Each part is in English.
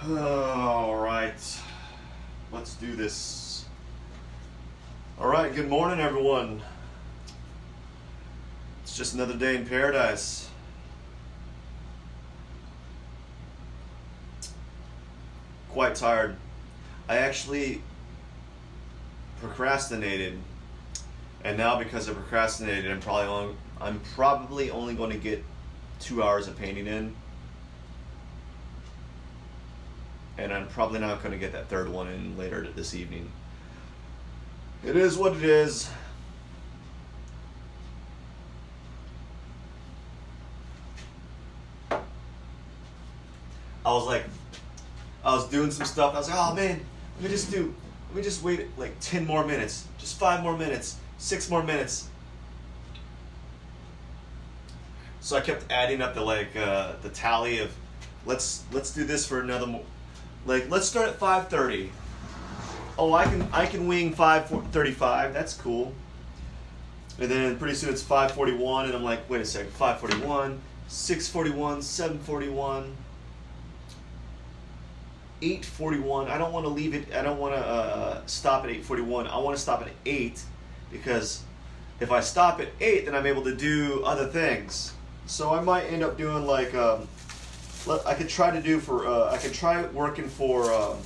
All right, let's do this. All right, good morning, everyone. It's just another day in paradise. Quite tired. I actually procrastinated, and now because I procrastinated, I'm probably only going to get 2 hours of painting in. And I'm probably not going to get that third one in later this evening. It is what it is. I was doing some stuff. I was like, oh man, let me just wait like 10 more minutes, just 5 more minutes, 6 more minutes. So I kept adding up the tally of let's do this for another more. Like, let's start at 5:30. Oh, I can wing 5:35. That's cool. And then pretty soon it's 5:41, and I'm like, wait a second, 5:41, 6:41, 7:41, 8:41. I don't want to leave it. I don't want to stop at 8:41. I want to stop at 8 because if I stop at 8, then I'm able to do other things. So I might end up doing like. I could try working for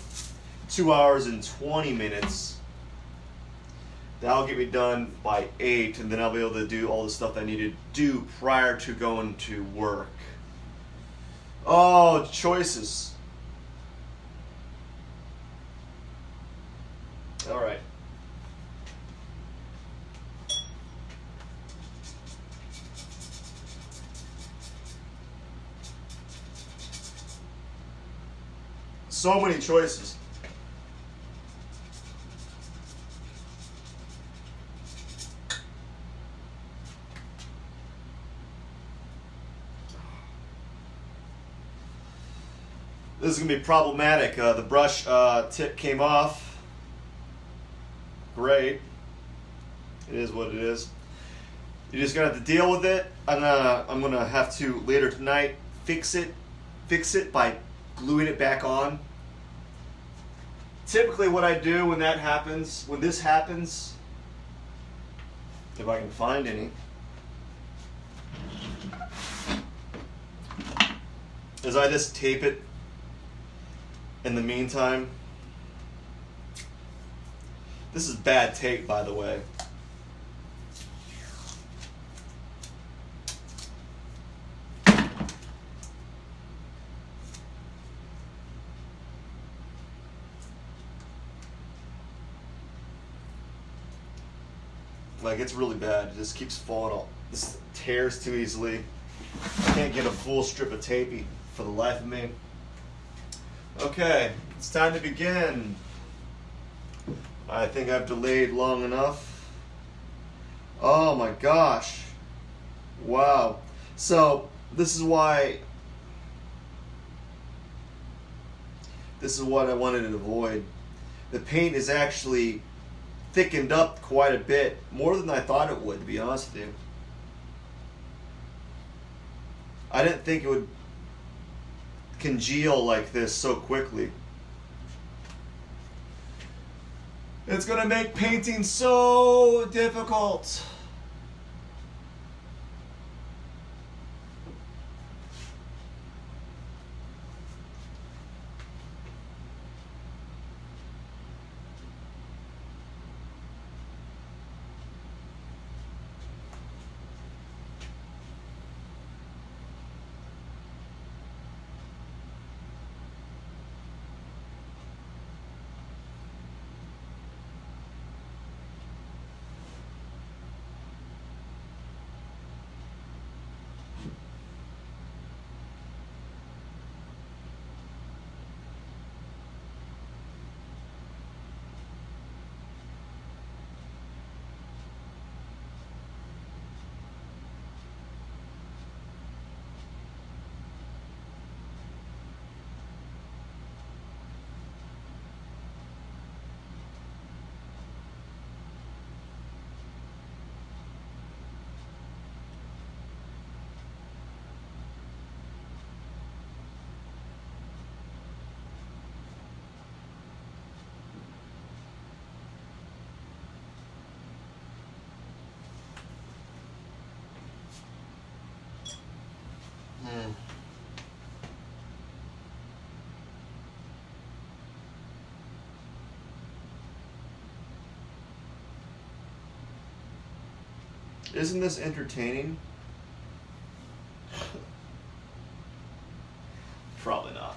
2 hours and 20 minutes. That'll get me done by 8, and then I'll be able to do all the stuff I need to do prior to going to work. Oh, choices. All right. So many choices. This is going to be problematic. The brush tip came off. Great. It is what it is. You're just going to have to deal with it. I'm gonna have to later tonight fix it by gluing it back on. Typically what I do when this happens, if I can find any, is I just tape it in the meantime. This is bad tape, by the way. Like, it's really bad. It just keeps falling off. This tears too easily. I can't get a full strip of tape for the life of me. Okay, it's time to begin. I think I've delayed long enough. Oh my gosh. Wow. So, this is what I wanted to avoid. The paint is actually thickened up quite a bit, more than I thought it would, to be honest with you. I didn't think it would congeal like this so quickly. It's gonna make painting so difficult. Isn't this entertaining? Probably not.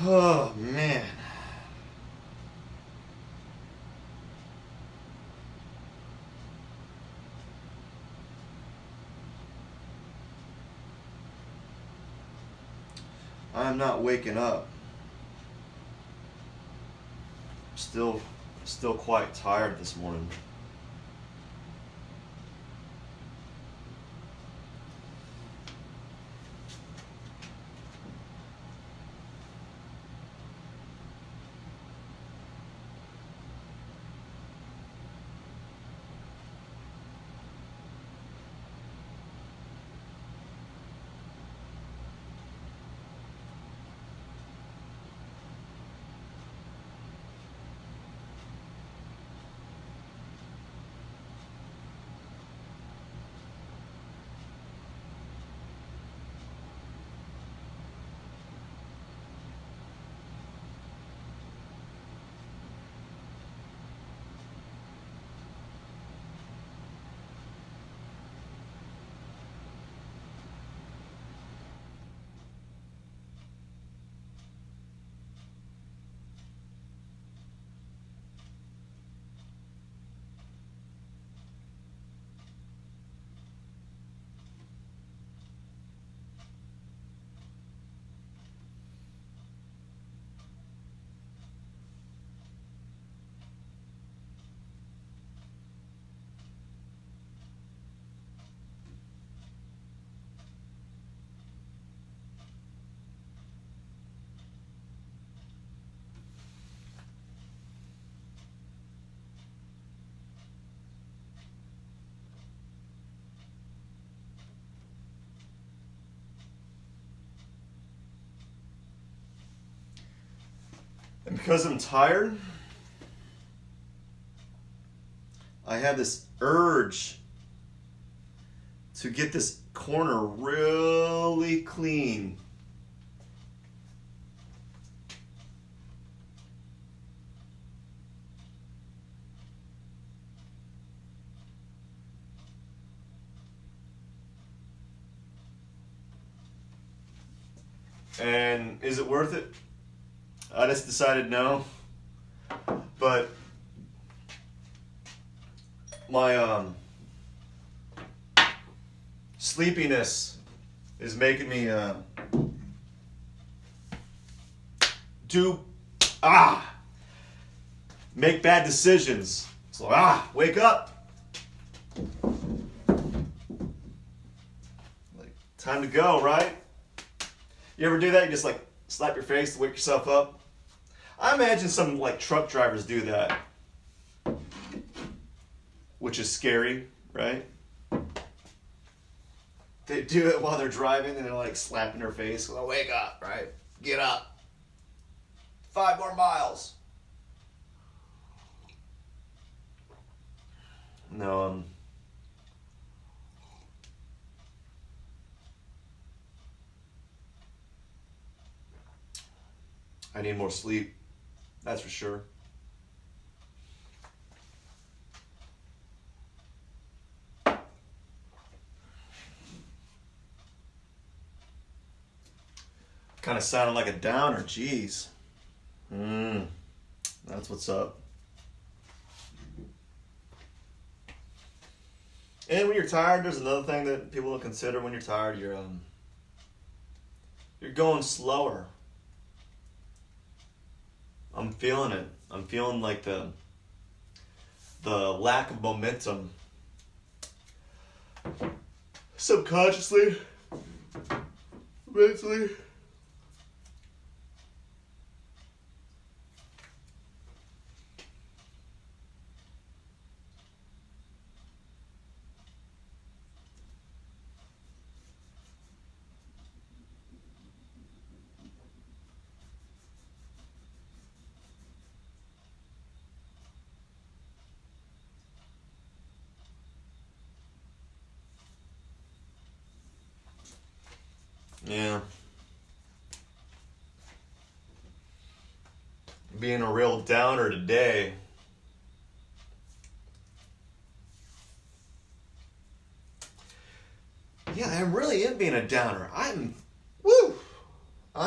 Oh, man. I'm not waking up. Still quite tired this morning. And because I'm tired, I have this urge to get this corner really clean. And is it worth it? I just decided no. But my sleepiness is making me make bad decisions. So wake up. Like, time to go, right? You ever do that? You just like slap your face to wake yourself up? I imagine some like truck drivers do that, which is scary, right? They do it while they're driving and they're like slapping their face. Well, wake up, right? Get up. 5 more miles. No, I need more sleep. That's for sure. Kind of sounded like a downer. Jeez. That's what's up. And when you're tired, there's another thing that people don't consider. When you're tired, you're going slower. I'm feeling it. I'm feeling like the lack of momentum. Subconsciously, mentally. Yeah. Being a real downer today. Yeah, I really am being a downer. I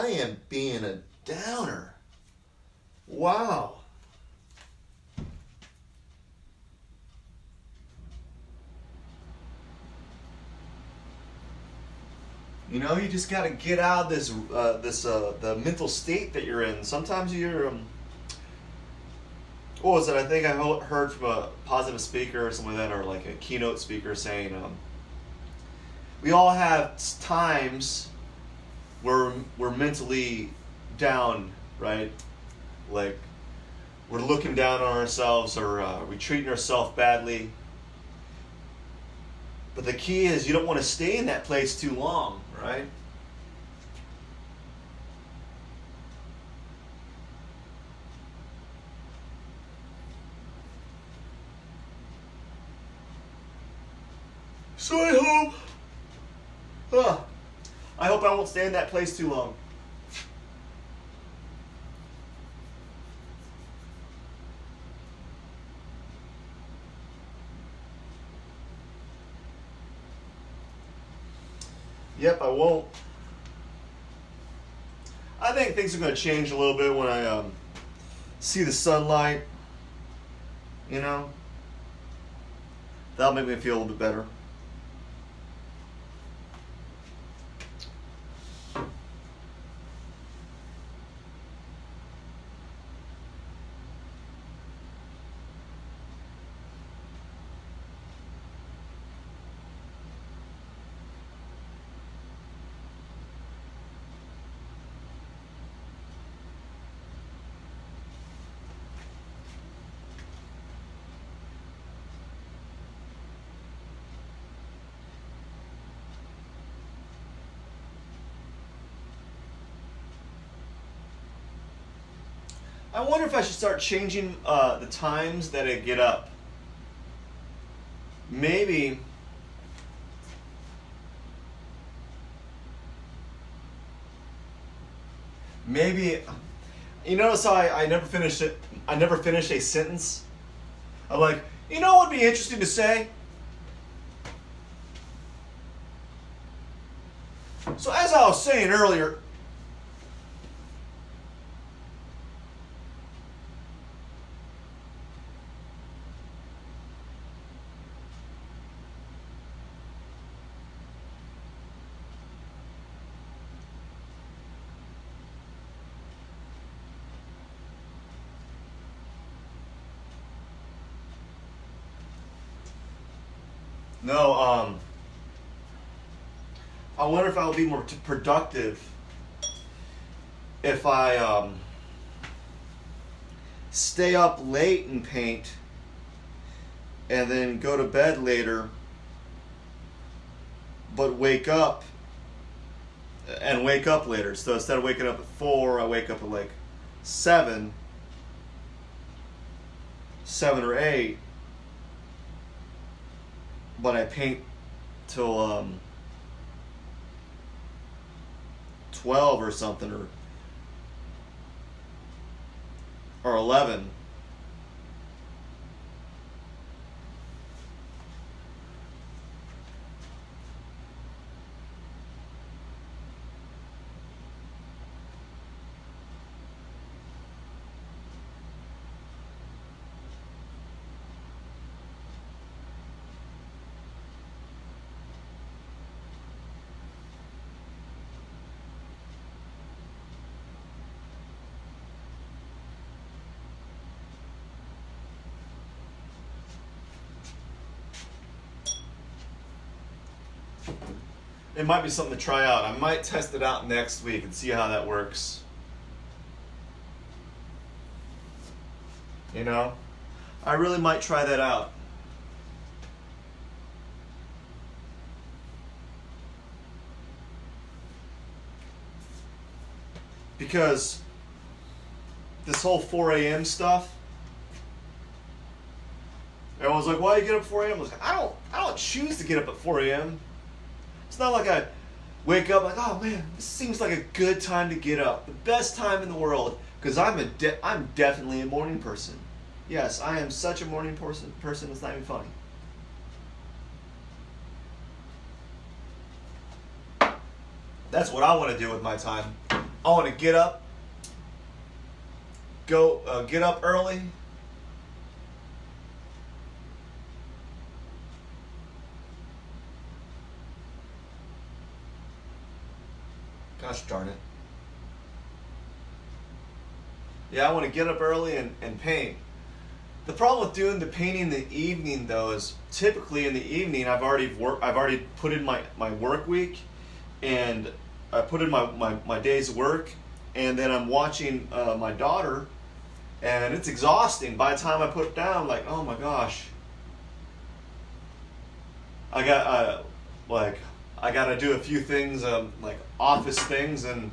am being a downer. Wow. You know, you just got to get out of the mental state that you're in. Sometimes you're, what was it? I think I heard from a positive speaker or something like that, or like a keynote speaker saying, we all have times where we're mentally down, right? Like we're looking down on ourselves, or we're treating ourselves badly. But the key is you don't want to stay in that place too long, right? So I hope I won't stay in that place too long. Yep, I won't. I think things are going to change a little bit when I see the sunlight. You know, that'll make me feel a little bit better. I wonder if I should start changing the times that I get up. Maybe you notice how I never finish it. I never finish a sentence. I'm like, you know what would be interesting to say? So as I was saying earlier, no, I wonder if I'll be more productive if I stay up late and paint and then go to bed later, but wake up later. So instead of waking up at 4, I wake up at like 7 or 8, but I paint till 12 or something, or or 11. It might be something to try out. I might test it out next week and see how that works. You know? I really might try that out. Because this whole 4 a.m. stuff, everyone's like, why do you get up at 4 a.m.? I was like, I don't choose to get up at 4 a.m. It's not like I wake up like, oh man, this seems like a good time to get up. The best time in the world. Because I'm definitely a morning person. Yes, I am such a morning person, it's not even funny. That's what I want to do with my time. I want to get up, get up early, gosh darn it. Yeah, I want to get up early and paint. The problem with doing the painting in the evening though is typically in the evening I've already put in my work week, and I put in my day's work, and then I'm watching my daughter, and it's exhausting. By the time I put it down, I'm like, oh my gosh, I got to do a few things, like office things, and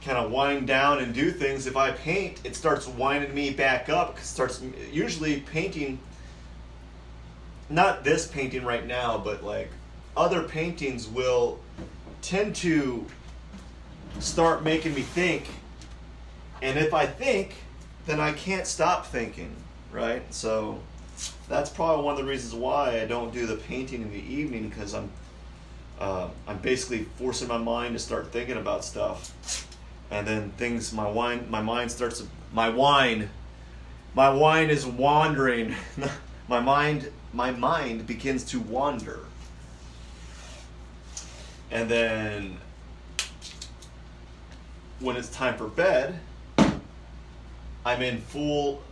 kind of wind down and do things. If I paint, it starts winding me back up. It starts usually painting, not this painting right now, but like other paintings will tend to start making me think. And if I think, then I can't stop thinking, right? So that's probably one of the reasons why I don't do the painting in the evening, because I'm basically forcing my mind to start thinking about stuff. And then my wine is wandering. My mind begins to wander. And then when it's time for bed, I'm in full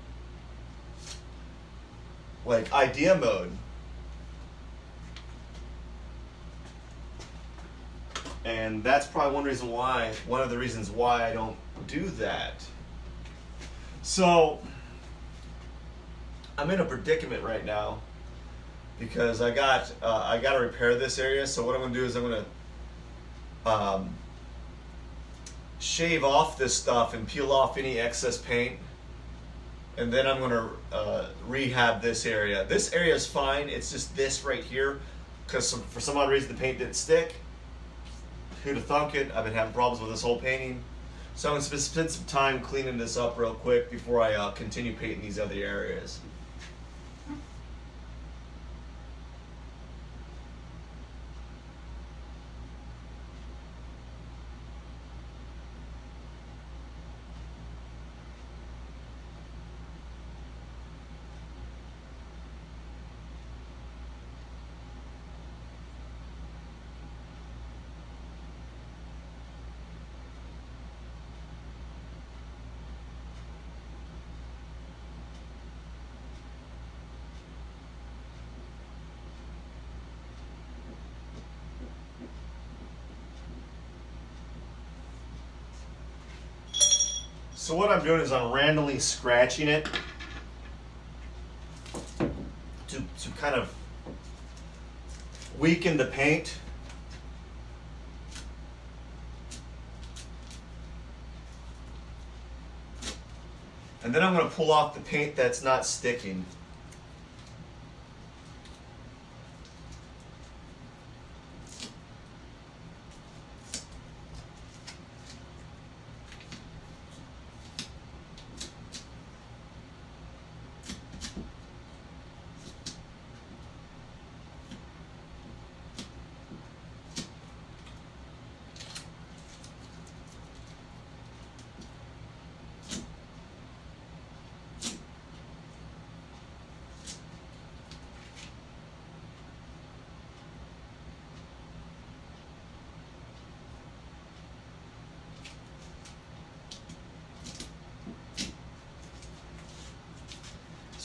idea mode. And that's probably one of the reasons why I don't do that. So I'm in a predicament right now because I got to repair this area. So what I'm going to do is I'm going to shave off this stuff and peel off any excess paint, and then I'm going to rehab this area. This area is fine. It's just this right here, because for some odd reason the paint didn't stick. Who'd have thunk it? I've been having problems with this whole painting. So I'm going to spend some time cleaning this up real quick before I continue painting these other areas. So what I'm doing is I'm randomly scratching it to kind of weaken the paint. And then I'm going to pull off the paint that's not sticking.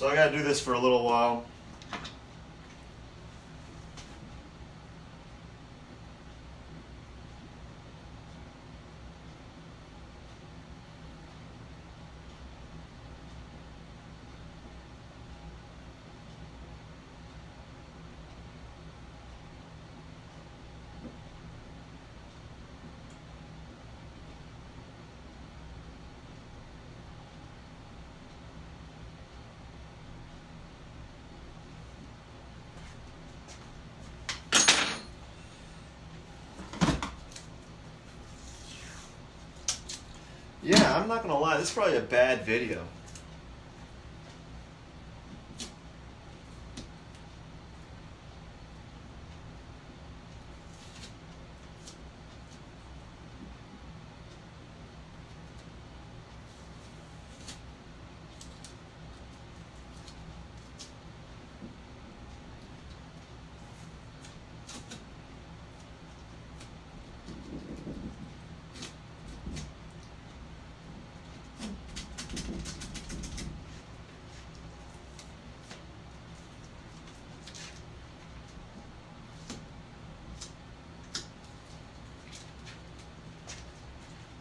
So I gotta do this for a little while. Yeah, I'm not gonna lie, this is probably a bad video.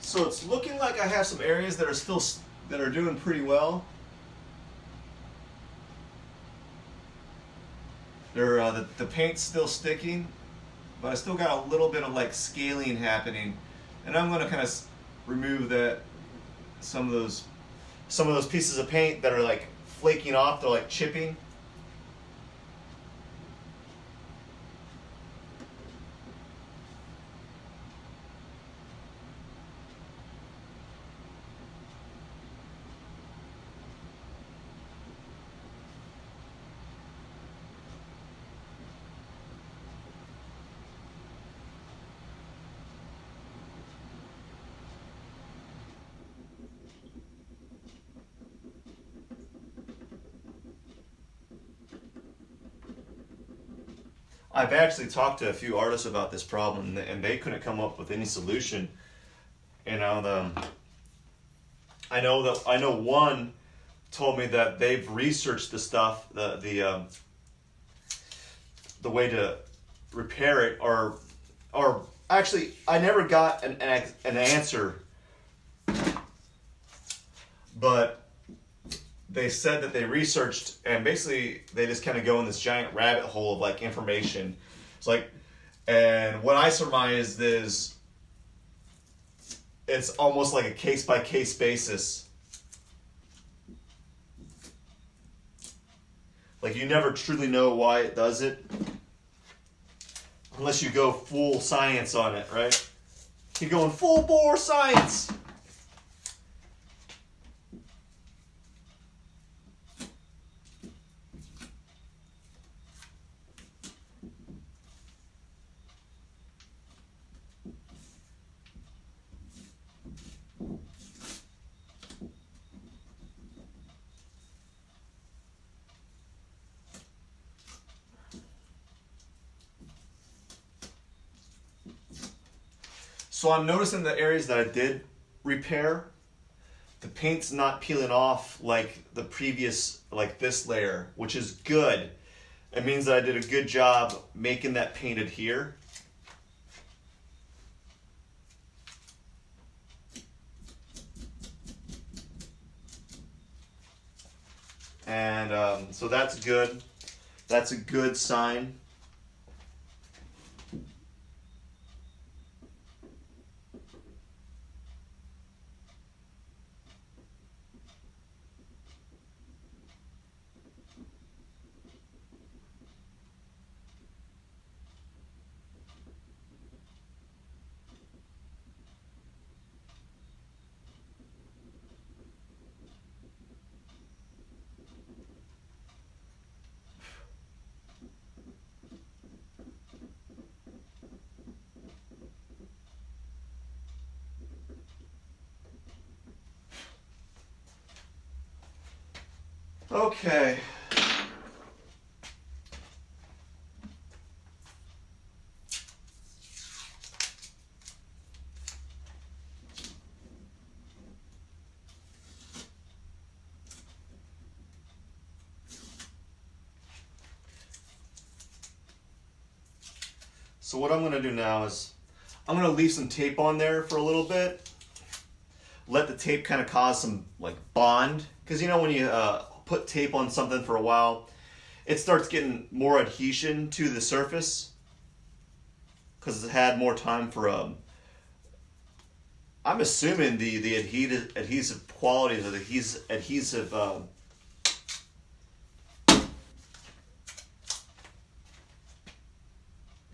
So it's looking like I have some areas that are still doing pretty well. The paint's still sticking, but I still got a little bit of like scaling happening, and I'm going to kind of remove that some of those pieces of paint that are like flaking off. They're like chipping. I've actually talked to a few artists about this problem, and they couldn't come up with any solution. You know, I know one told me that they've researched the stuff, the way to repair it, or actually, I never got an answer, but they said that they researched, and basically they just kind of go in this giant rabbit hole of like information. It's like, and what I surmised is it's almost like a case by case basis. Like you never truly know why it does it unless you go full science on it, right? You're going full bore science. So I'm noticing the areas that I did repair, the paint's not peeling off like the previous, like this layer, which is good. It means that I did a good job making that paint adhere. And so that's good. That's a good sign. Okay. So what I'm going to do now is I'm going to leave some tape on there for a little bit. Let the tape kind of cause some like bond. Because you know when you put tape on something for a while, it starts getting more adhesion to the surface. Because it had more time for I'm assuming the adhesive qualities of the adhesive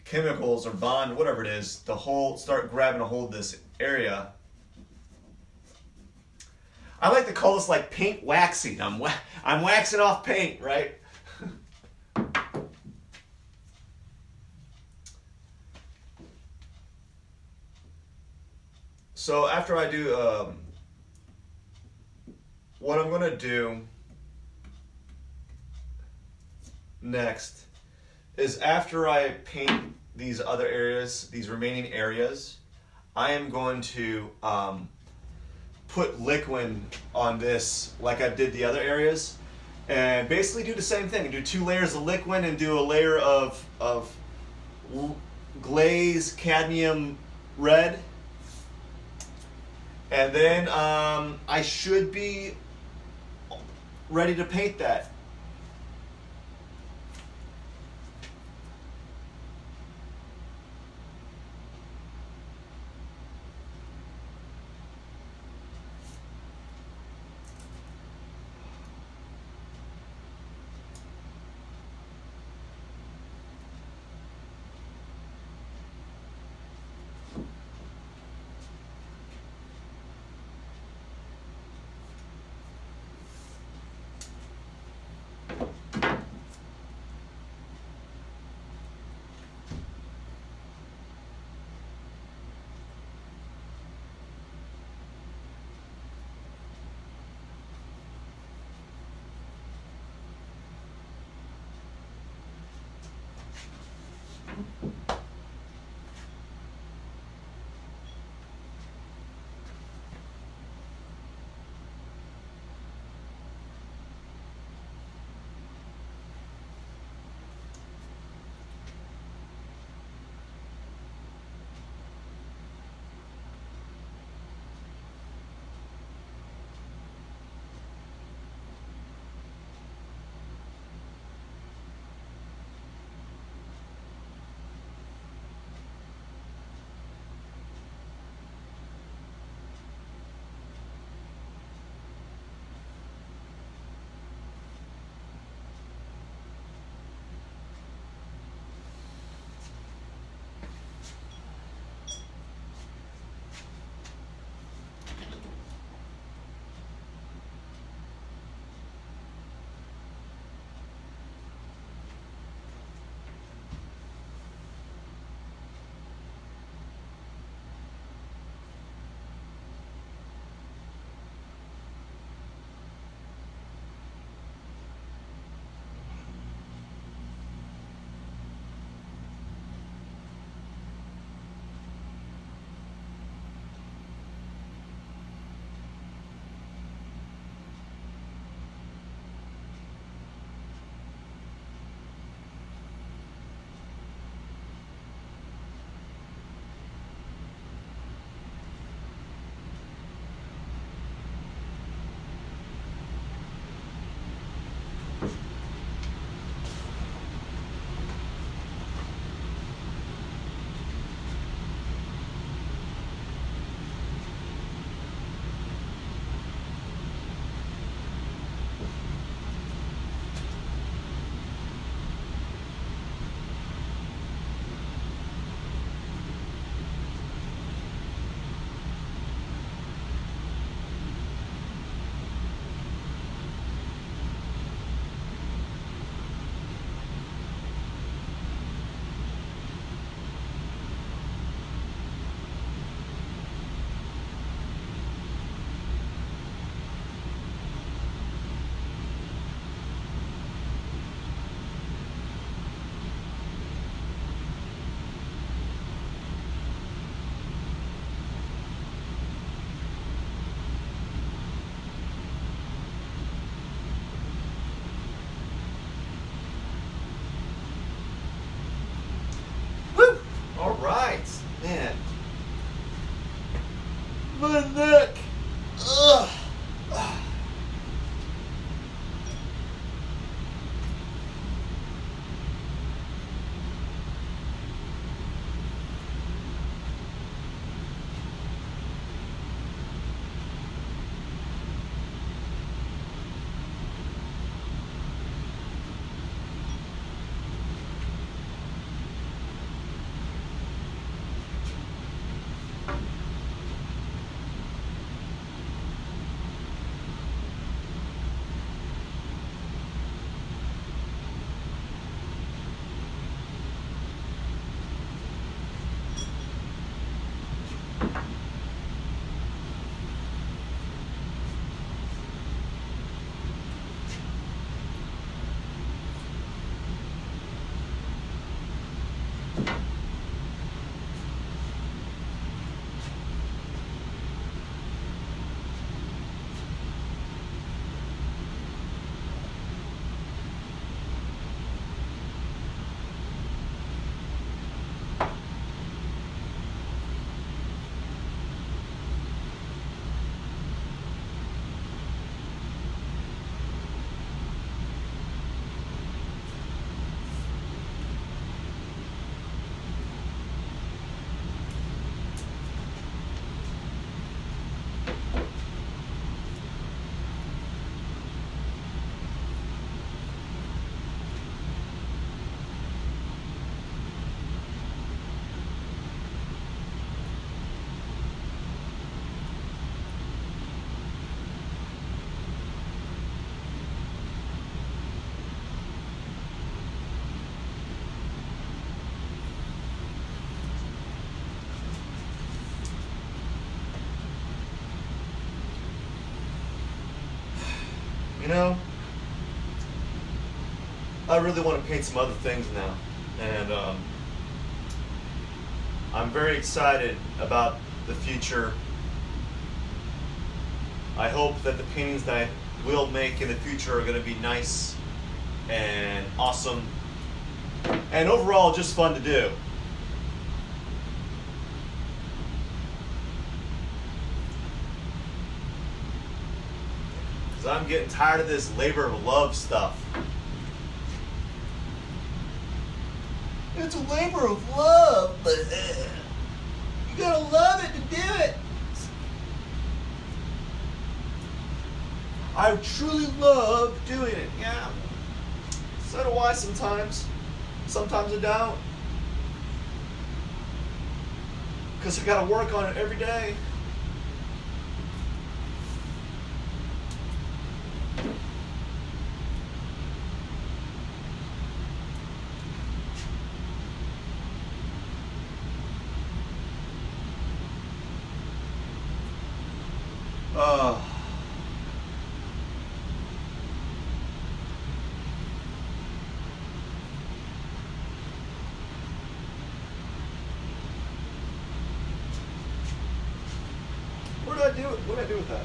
chemicals or bond, whatever it is, start grabbing a hold of this area. I like to call this like paint waxing. I'm waxing off paint, right? So after I do, what I'm going to do next is after I paint these other areas, these remaining areas, I am going to put liquid on this like I did the other areas, and basically do the same thing. Do 2 layers of liquid and do a layer of glaze cadmium red. And then I should be ready to paint that. you know, I really want to paint some other things now, and I'm very excited about the future. I hope that the paintings that I will make in the future are going to be nice and awesome, and overall just fun to do. Because I'm getting tired of this labor of love stuff. It's a labor of love, but you gotta love it to do it. I truly love doing it, yeah. So do I sometimes. Sometimes I don't. Because I gotta work on it every day. What did I do with that?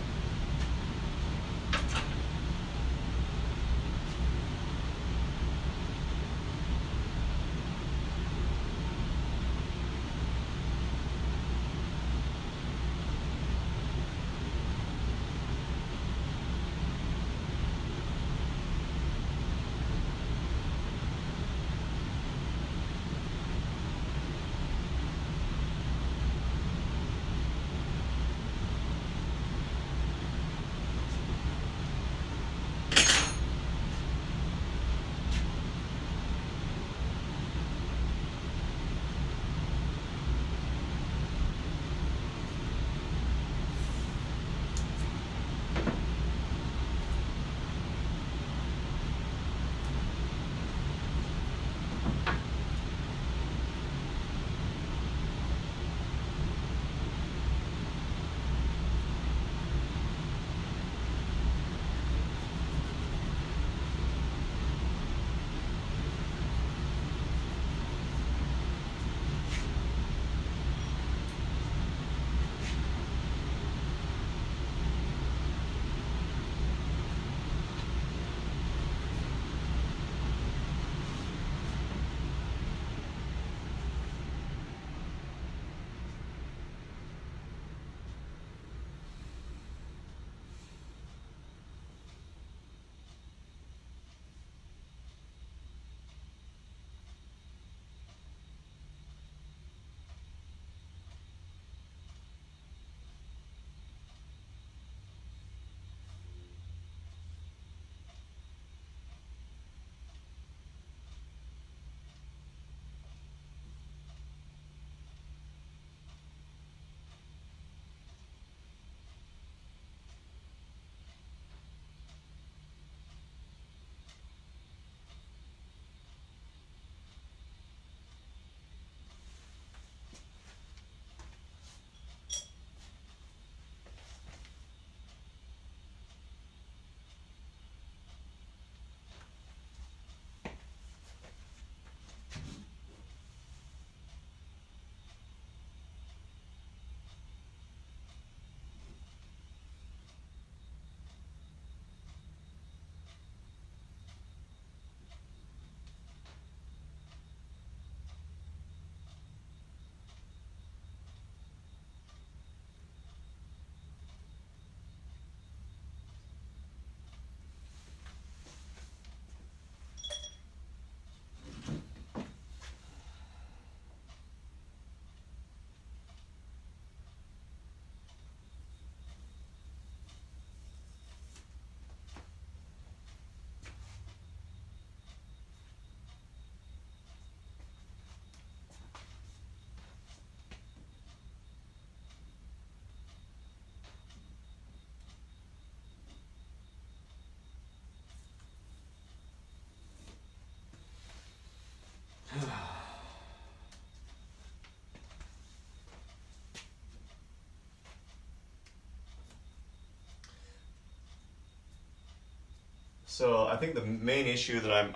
So I think the main issue that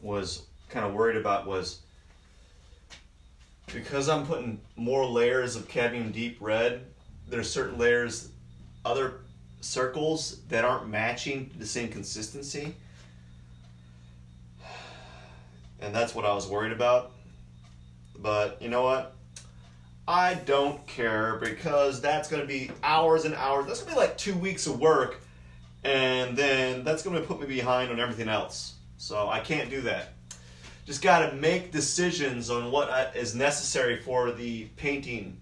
was kind of worried about was because I'm putting more layers of cadmium deep red. There's certain layers, other circles that aren't matching the same consistency, and that's what I was worried about. But you know what? I don't care because that's going to be hours and hours. That's going to be like 2 weeks of work, and then that's going to put me behind on everything else. So I can't do that. Just got to make decisions on what is necessary for the painting.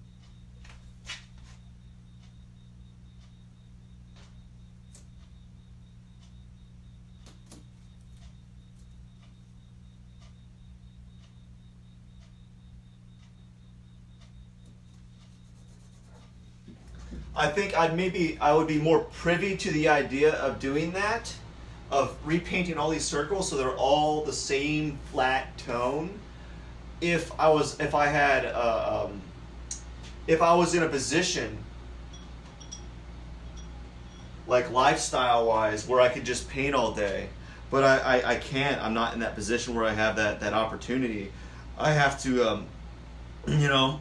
I think I would be more privy to the idea of doing that, of repainting all these circles so they're all the same flat tone. If I was in a position like lifestyle wise where I could just paint all day, but I can't. I'm not in that position where I have that opportunity. I have to you know,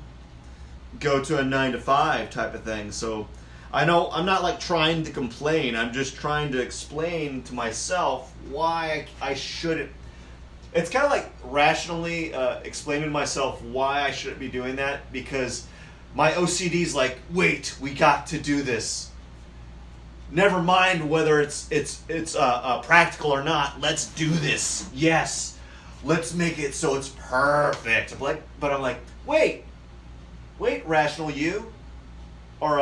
go to a 9 to 5 type of thing. So I know I'm not like trying to complain. I'm just trying to explain to myself why I shouldn't. It's kind of like rationally explaining to myself why I shouldn't be doing that, because my OCD's like, wait, we got to do this. Never mind whether it's practical or not. Let's do this. Yes, let's make it so it's perfect. I'm like, wait, rational you, or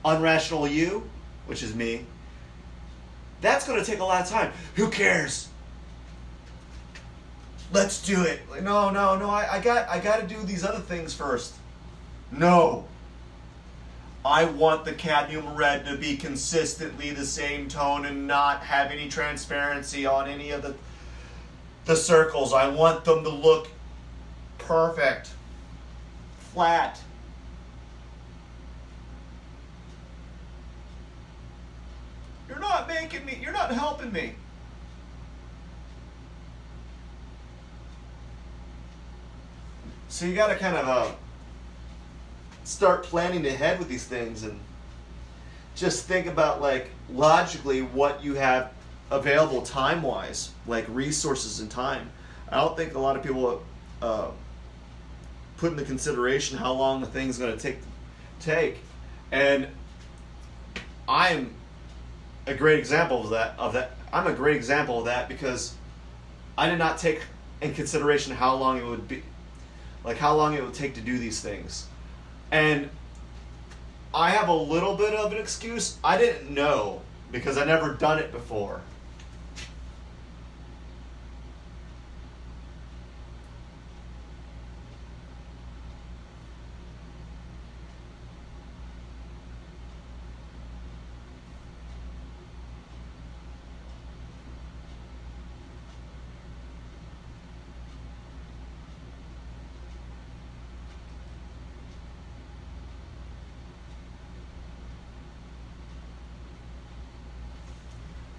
unrational you, which is me. That's going to take a lot of time. Who cares? Let's do it. No. I got to do these other things first. No. I want the cadmium red to be consistently the same tone and not have any transparency on any of the circles. I want them to look perfect. Flat. You're not helping me. So you got to kind of start planning ahead with these things and just think about, like, logically what you have available time-wise, like resources and time. I don't think a lot of people put into consideration how long the thing's going to take. And I'm a great example of that. I'm a great example of that because I did not take in consideration how long it would be, like how long it would take to do these things. And I have a little bit of an excuse. I didn't know because I never done it before.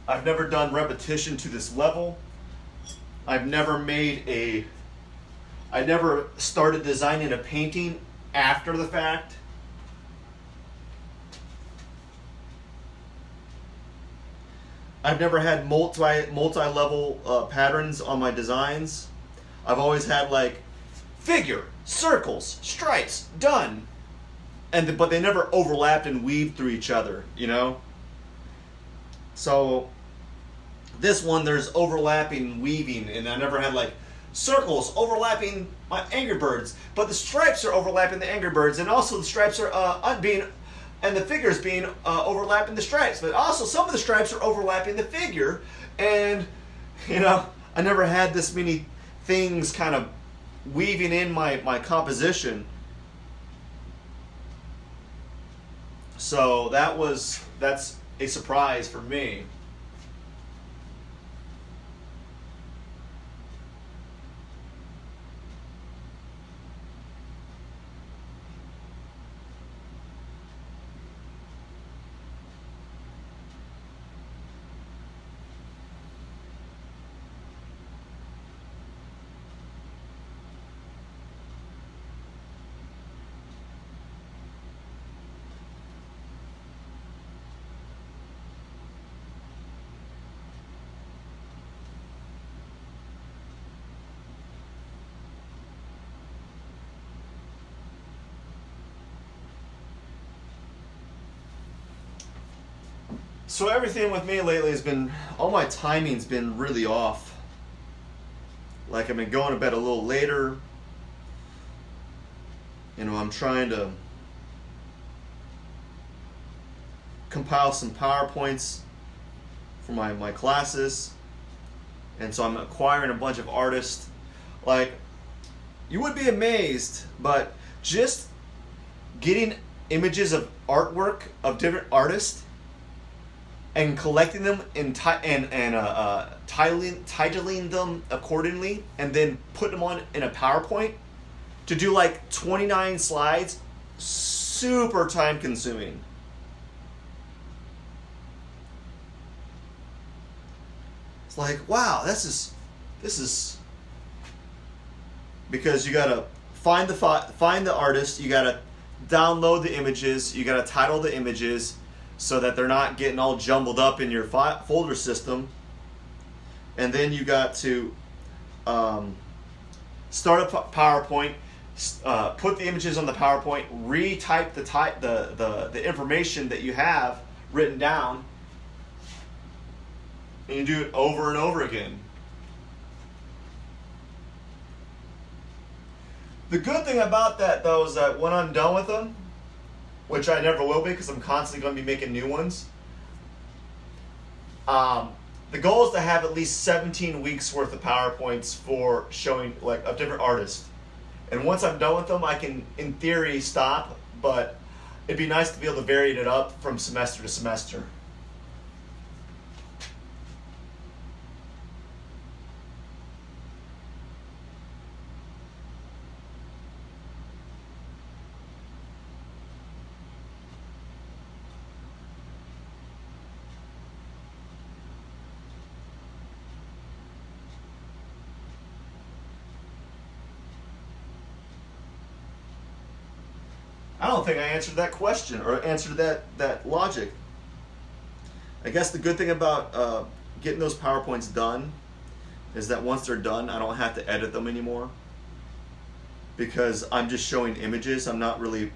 I've never done repetition to this level. I never started designing a painting after the fact. I've never had multi-level patterns on my designs. I've always had like figure, circles, stripes, done. But they never overlapped and weaved through each other, you know? So this one, there's overlapping weaving, and I never had like circles overlapping my Angry Birds, but the stripes are overlapping the Angry Birds, and also the stripes are and the figures being overlapping the stripes, but also some of the stripes are overlapping the figure, and you know, I never had this many things kind of weaving in my composition. So that's a surprise for me. So everything with me lately has been, all my timing's been really off. Like I've been going to bed a little later. You know, I'm trying to compile some PowerPoints for my classes. And so I'm acquiring a bunch of artists. Like, you would be amazed, but just getting images of artwork of different artists and collecting them and titling them accordingly, and then putting them on in a PowerPoint to do like 29 slides, super time consuming. It's like, wow, this is because you gotta find the artist, you gotta download the images, you gotta title the images so that they're not getting all jumbled up in your folder system, and then you got to start a PowerPoint, put the images on the PowerPoint, retype the information that you have written down, and you do it over and over again. The good thing about that, though, is that when I'm done with them, which I never will be because I'm constantly going to be making new ones, the goal is to have at least 17 weeks worth of PowerPoints for showing like of different artists. And once I'm done with them, I can, in theory, stop, but it'd be nice to be able to vary it up from semester to semester. I don't think I answered that question or answered that logic. I guess the good thing about getting those PowerPoints done is that once they're done, I don't have to edit them anymore because I'm just showing images. I'm not really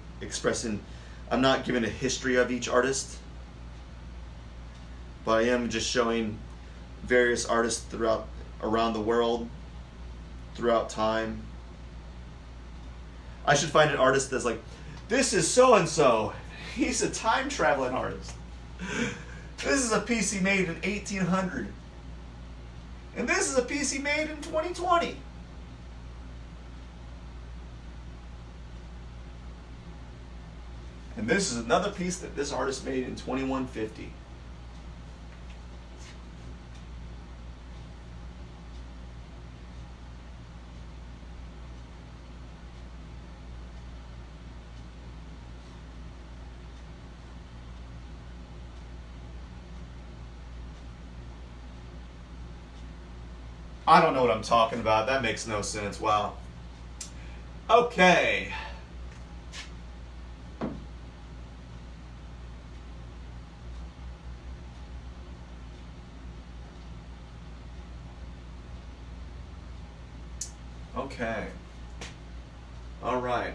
I'm not giving a history of each artist, but I am just showing various artists around the world, throughout time. I should find an artist that's like, this is so-and-so. He's a time-traveling artist. This is a piece he made in 1800. And this is a piece he made in 2020. And this is another piece that this artist made in 2150. I don't know what I'm talking about. That makes no sense. Wow. Okay. Okay. All right.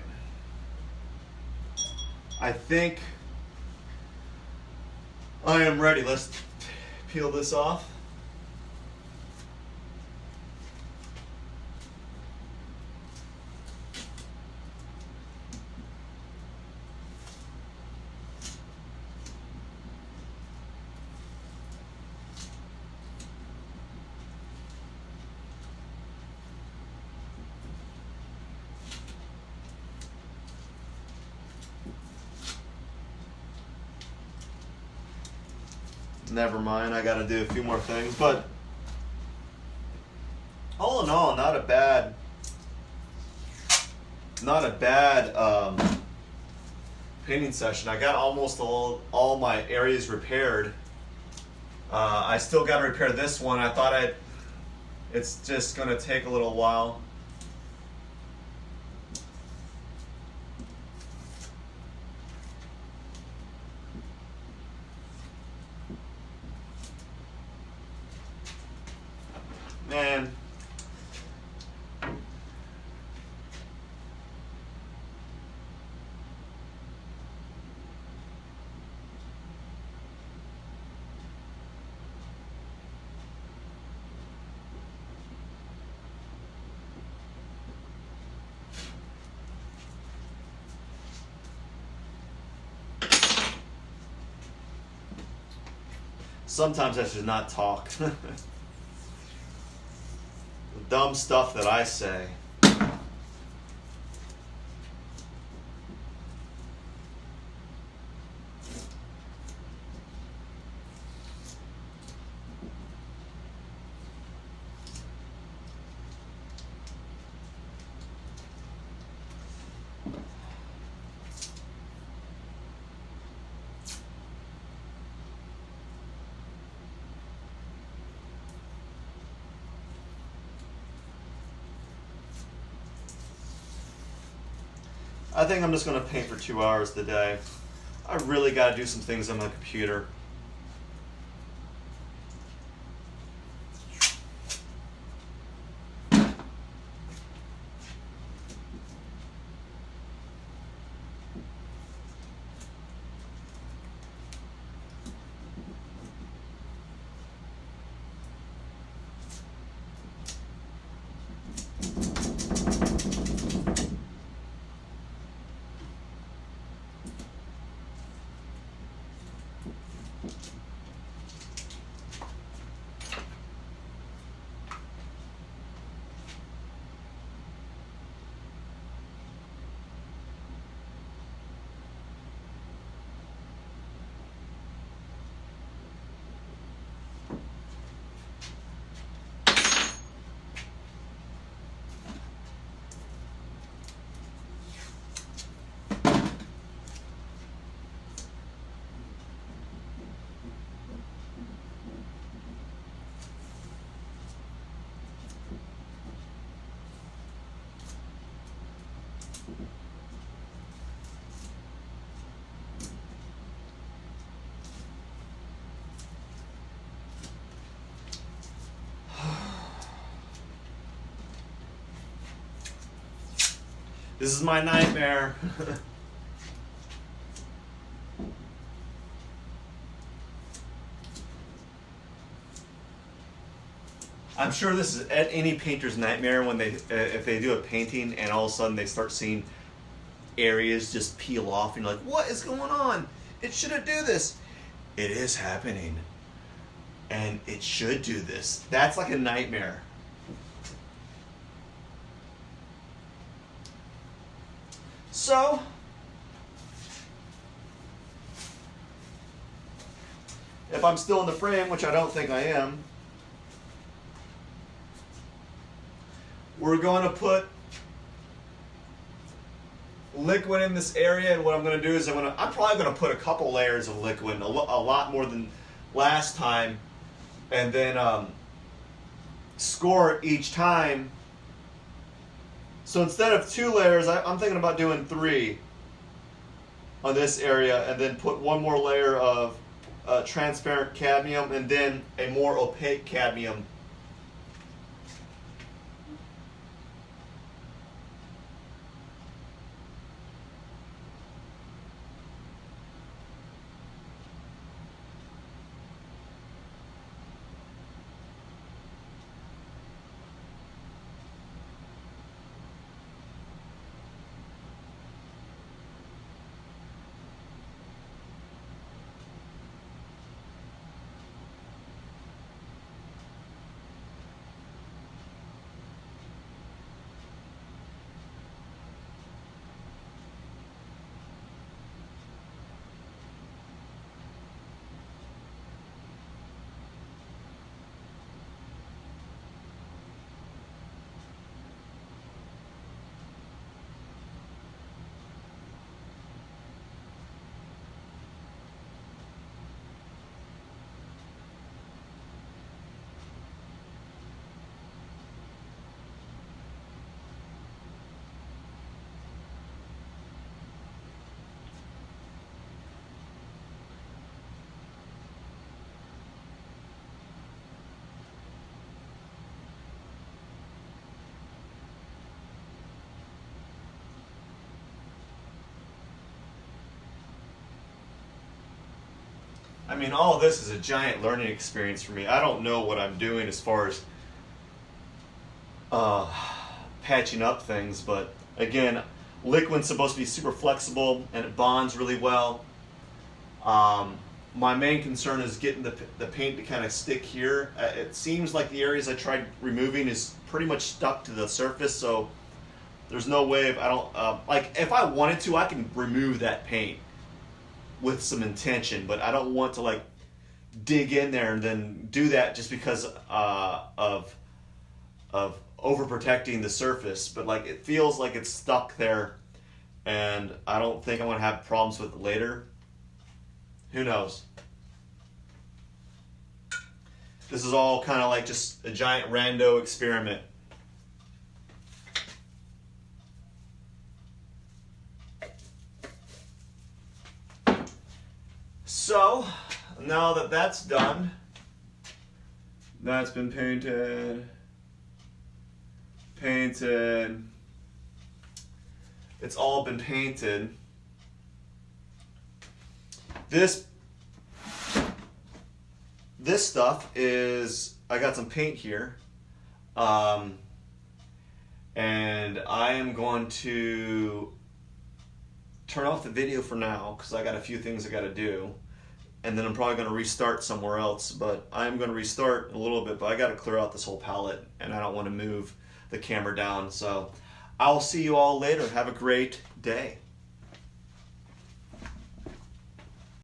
I think I am ready. Let's peel this off. Never mind, I gotta do a few more things, but all in all, not a bad painting session. I got almost all my areas repaired. I still gotta repair this one. It's just gonna take a little while. Man, Sometimes I should not talk. The dumb stuff that I say. I think I'm just going to paint for 2 hours today. I really got to do some things on my computer. This is my nightmare. I'm sure this is any painter's nightmare when they, if they do a painting and all of a sudden they start seeing areas just peel off and you're like, what is going on? It shouldn't do this. It is happening. And it should do this. That's like a nightmare. So, if I'm still in the frame, which I don't think I am, we're going to put liquid in this area, and what I'm going to do is I'm probably going to put a couple layers of liquid, a lot more than last time, and then score each time. So instead of 2 layers, I'm thinking about doing 3 on this area, and then put one more layer of transparent cadmium, and then a more opaque cadmium. I mean, all of this is a giant learning experience for me. I don't know what I'm doing as far as patching up things, but again, liquid's supposed to be super flexible and it bonds really well. my main concern is getting the paint to kind of stick here. It seems like the areas I tried removing is pretty much stuck to the surface, so there's no way if I don't, like if I wanted to, I can remove that paint with some intention, but I don't want to like dig in there and then do that just because of overprotecting the surface. But like it feels like it's stuck there, and I don't think I'm gonna have problems with it later. Who knows? This is all kind of like just a giant rando experiment. So, now that that's done, that's been painted, it's all been painted. This stuff is, I got some paint here, and I am going to turn off the video for now because I got a few things I got to do, and then I'm probably going to restart somewhere else. But I'm going to restart in a little bit, but I got to clear out this whole palette, and I don't want to move the camera down. So I'll see you all later. Have a great day.